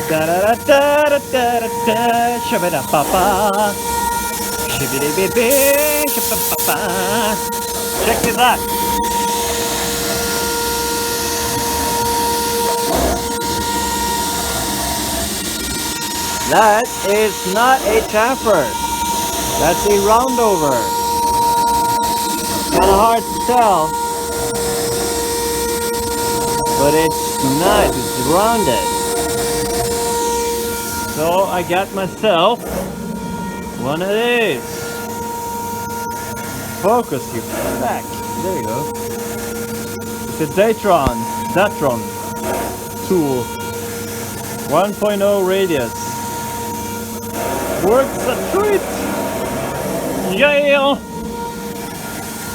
Da da da da da da da da. Shabba pa pa. Shibbity bee shabba pa pa. Check this out. That is not a chamfer. That's a roundover. Kind of hard to tell, but it's nice. It's rounded. So I got myself one of these. Focus, you back. There you go. It's a Datron tool. 1.0 radius. Works a treat. Yeah.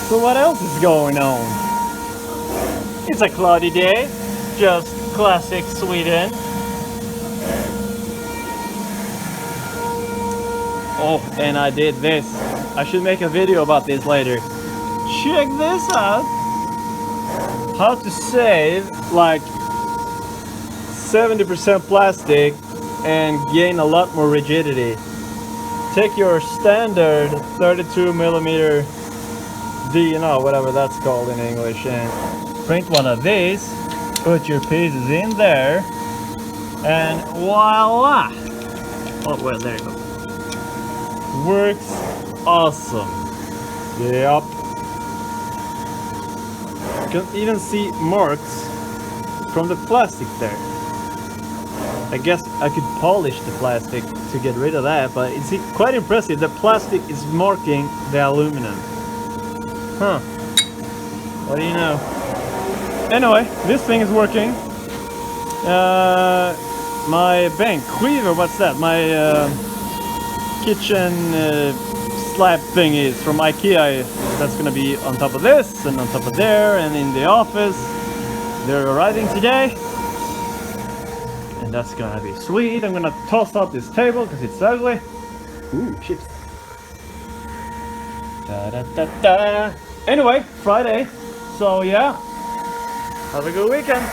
So what else is going on? It's a cloudy day. Just classic Sweden. Oh, and I did this. I should make a video about this later. Check this out. How to save like 70% plastic and gain a lot more rigidity. Take your standard 32 millimeter whatever that's called in English, and print one of these. Put your pieces in there, and voila! Oh well, there you go. Works awesome. Yep. You can even see marks from the plastic there. I guess I could polish the plastic to get rid of that, but it's quite impressive. The plastic is marking the aluminum. Huh. What do you know? Anyway, this thing is working. My bänkskiva, what's that? My kitchen slab thing is from IKEA. That's gonna be on top of this and on top of there and in the office. They're arriving today. And that's gonna be sweet. I'm gonna toss out this table because it's ugly. Ooh, chips. Da da da da. Anyway, Friday. So yeah. Have a good weekend.